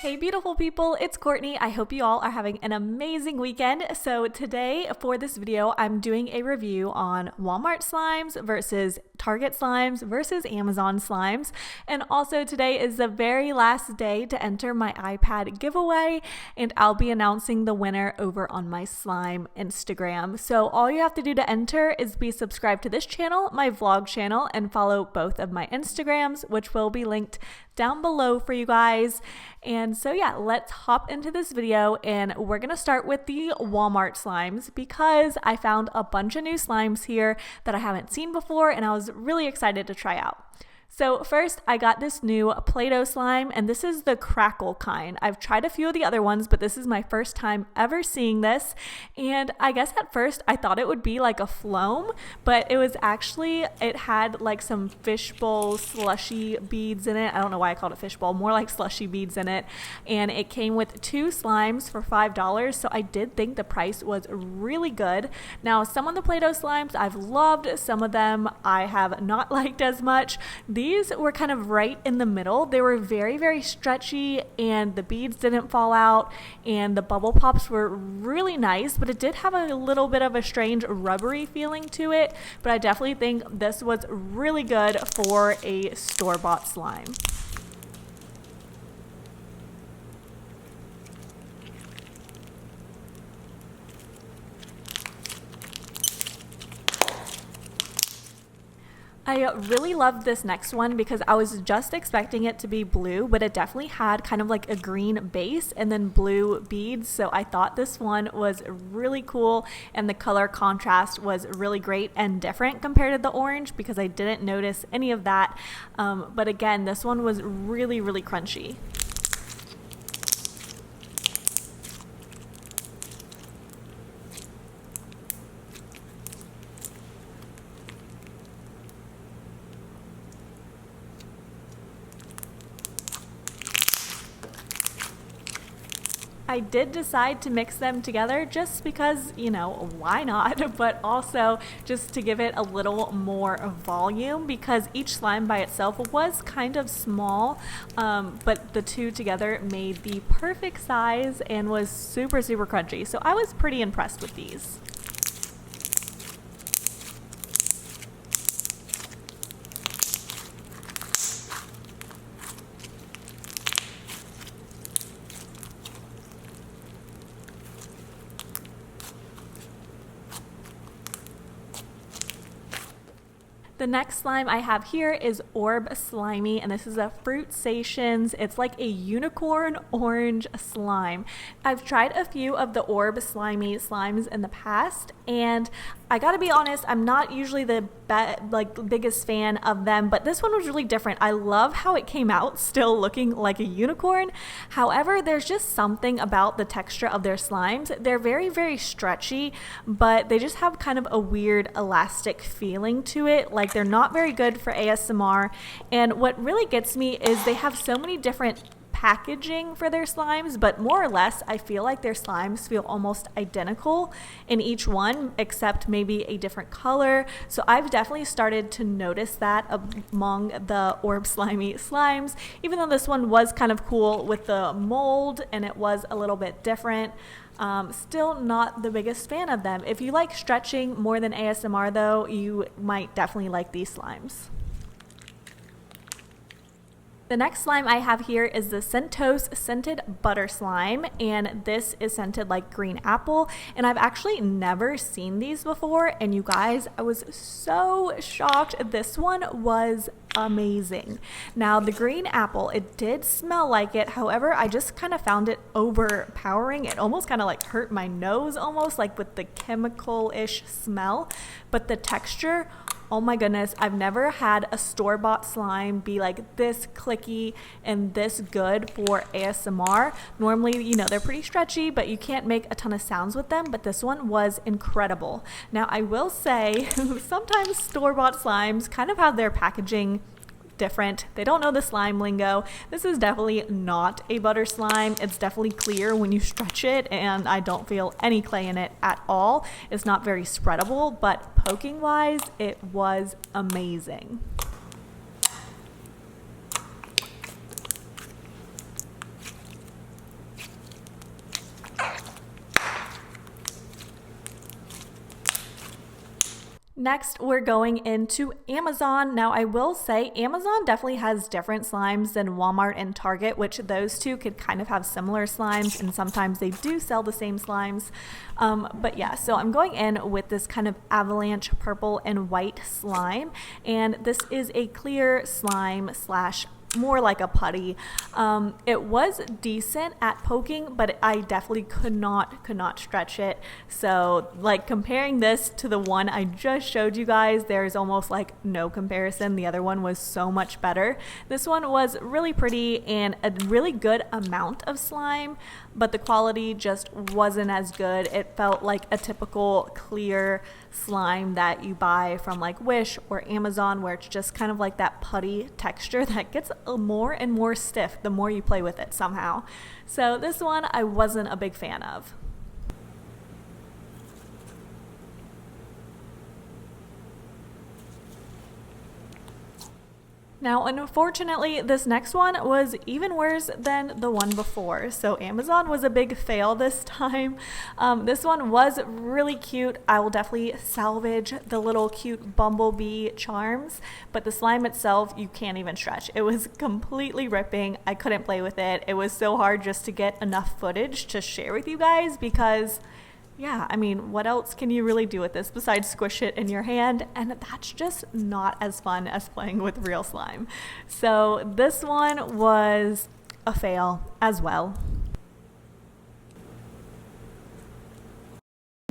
Hey beautiful people, it's Courtney. I hope you all are having an amazing weekend. So today for this video, I'm doing a review on Walmart slimes versus Target slimes versus Amazon slimes. And also today is the very last day to enter my iPad giveaway, and I'll be announcing the winner over on my slime Instagram. So all you have to do to enter is be subscribed to this channel, my vlog channel, and follow both of my Instagrams, which will be linked down below for you guys. And so yeah, let's hop into this video, and we're gonna start with the Walmart slimes because I found a bunch of new slimes here that I haven't seen before and I was really excited to try out. So first, I got this new Play-Doh slime, and this is the crackle kind. I've tried a few of the other ones, but this is my first time ever seeing this. And I guess at first I thought it would be like a Floam, but it was actually, it had like some fishbowl slushy beads in it. I don't know why I called it fishbowl, more like slushy beads in it. And it came with 2 slimes for $5, so I did think the price was really good. Now, some of the Play-Doh slimes I've loved, some of them I have not liked as much. These were kind of right in the middle. They were very, very stretchy, and the beads didn't fall out, and the bubble pops were really nice, but it did have a little bit of a strange rubbery feeling to it. But I definitely think this was really good for a store-bought slime. I really loved this next one because I was just expecting it to be blue, but it definitely had kind of like a green base and then blue beads. So I thought this one was really cool, and the color contrast was really great and different compared to the orange because I didn't notice any of that. But again, this one was really, really crunchy. I did decide to mix them together just because, you know, why not? But also just to give it a little more volume because each slime by itself was kind of small, but the two together made the perfect size and was super, super crunchy. So I was pretty impressed with these. The next slime I have here is Orb Slimy, and this is a Fruitsations. It's like a unicorn orange slime. I've tried a few of the Orb Slimy slimes in the past, and I gotta be honest, I'm not usually the biggest fan of them, but this one was really different. I love how it came out still looking like a unicorn. However, there's just something about the texture of their slimes. They're very, very stretchy, but they just have kind of a weird elastic feeling to it. Like, they're not very good for ASMR. And what really gets me is they have so many different packaging for their slimes, but more or less I feel like their slimes feel almost identical in each one except maybe a different color. So I've definitely started to notice that among the Orb Slimy slimes, even though this one was kind of cool with the mold and it was a little bit different. Still not the biggest fan of them. If you like stretching more than ASMR though, you might definitely like these slimes. The next slime I have here is the Centos Scented Butter Slime, and this is scented like green apple, and I've actually never seen these before, and you guys, I was so shocked. This one was amazing. Now, the green apple, it did smell like it, however, I just kind of found it overpowering. It almost kind of like hurt my nose almost, like with the chemical-ish smell, but the texture, oh my goodness, I've never had a store-bought slime be like this clicky and this good for ASMR. Normally, you know, they're pretty stretchy, but you can't make a ton of sounds with them, but this one was incredible. Now, I will say, sometimes store-bought slimes kind of have their packaging different. They don't know the slime lingo. This is definitely not a butter slime. It's definitely clear when you stretch it, and I don't feel any clay in it at all. It's not very spreadable, but poking wise, it was amazing. Next, we're going into Amazon. Now, I will say Amazon definitely has different slimes than Walmart and Target, which those two could kind of have similar slimes, and sometimes they do sell the same slimes. But yeah, so I'm going in with this kind of avalanche purple and white slime, and this is a clear slime slash more like a putty. It was decent at poking, but I definitely could not stretch it. So like comparing this to the one I just showed you guys, there's almost like no comparison. The other one was so much better. This one was really pretty and a really good amount of slime, but the quality just wasn't as good. It felt like a typical clear slime that you buy from like Wish or Amazon, where it's just kind of like that putty texture that gets more and more stiff the more you play with it somehow. So this one I wasn't a big fan of. Now, unfortunately, this next one was even worse than the one before. So Amazon was a big fail this time. This one was really cute. I will definitely salvage the little cute bumblebee charms, but the slime itself, you can't even stretch. It was completely ripping. I couldn't play with it. It was so hard just to get enough footage to share with you guys because yeah, I mean, what else can you really do with this besides squish it in your hand? And that's just not as fun as playing with real slime. So this one was a fail as well.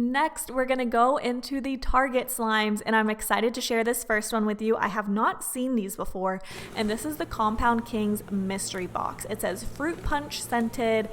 Next, we're going to go into the Target slimes, and I'm excited to share this first one with you. I have not seen these before, and this is the Compound Kings mystery box. It says fruit punch scented,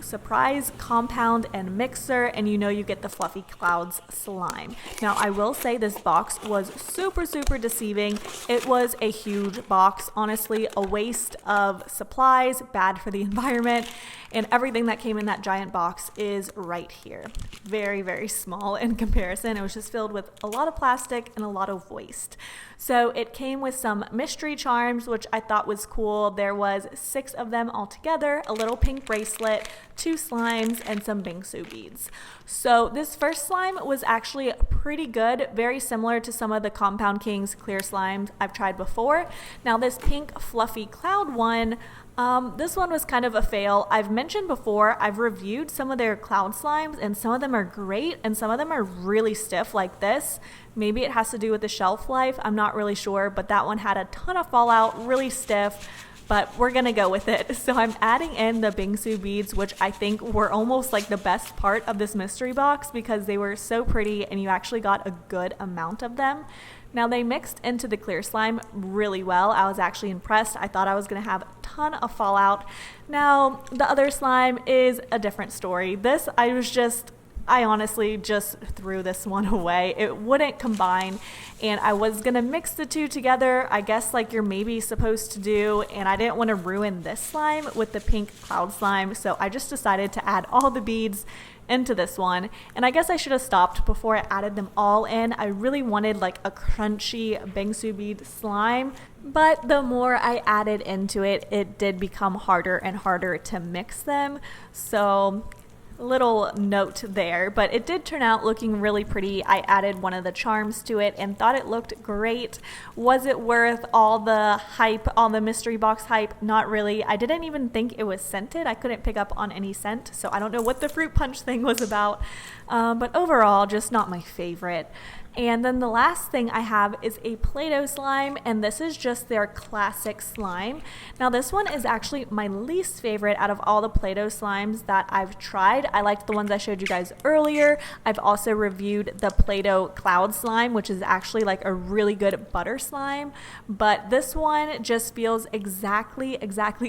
surprise compound and mixer, and you know you get the fluffy clouds slime. Now, I will say this box was super deceiving. It was a huge box, honestly, a waste of supplies, bad for the environment, and everything that came in that giant box is right here. Very small in comparison. It was just filled with a lot of plastic and a lot of waste. So it came with some mystery charms, which I thought was cool. There was 6 of them all together, a little pink bracelet, 2 slimes, and some bingsu beads. So this first slime was actually pretty good, very similar to some of the Compound Kings clear slimes I've tried before. Now this pink fluffy cloud one, this one was kind of a fail. I've mentioned before, I've reviewed some of their cloud slimes, and some of them are great and some of them are really stiff like this. Maybe it has to do with the shelf life, I'm not really sure, but that one had a ton of fallout, really stiff, but we're gonna go with it. So I'm adding in the bingsu beads, which I think were almost like the best part of this mystery box because they were so pretty and you actually got a good amount of them. Now they mixed into the clear slime really well. I was actually impressed. I thought I was gonna have a ton of fallout. Now the other slime is a different story. This, I honestly just threw this one away. It wouldn't combine, and I was gonna mix the two together, I guess like you're maybe supposed to do, and I didn't want to ruin this slime with the pink cloud slime, so I just decided to add all the beads into this one. And I guess I should have stopped before I added them all in. I really wanted like a crunchy bingsu bead slime, but the more I added into it, it did become harder and harder to mix them. So little note there, but it did turn out looking really pretty. I added one of the charms to it and thought it looked great. Was it worth all the hype, all the mystery box hype? Not really. I didn't even think it was scented. I couldn't pick up on any scent, so I don't know what the fruit punch thing was about, but overall just not my favorite. And then the last thing I have is a Play-Doh slime, and this is just their classic slime. Now this one is actually my least favorite out of all the Play-Doh slimes that I've tried. I liked the ones I showed you guys earlier. I've also reviewed the Play-Doh cloud slime, which is actually like a really good butter slime, but this one just feels exactly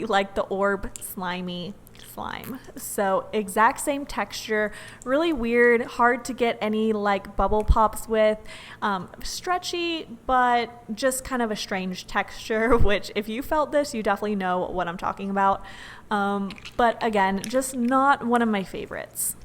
like the Orb slimy slime. So exact same texture, really weird, hard to get any like bubble pops with, stretchy, but just kind of a strange texture, which if you felt this, you definitely know what I'm talking about. But again, just not one of my favorites.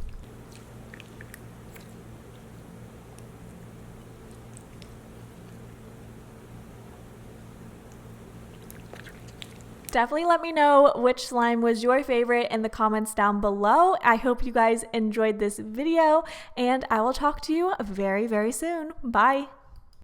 Definitely let me know which slime was your favorite in the comments down below. I hope you guys enjoyed this video, and I will talk to you very soon. Bye.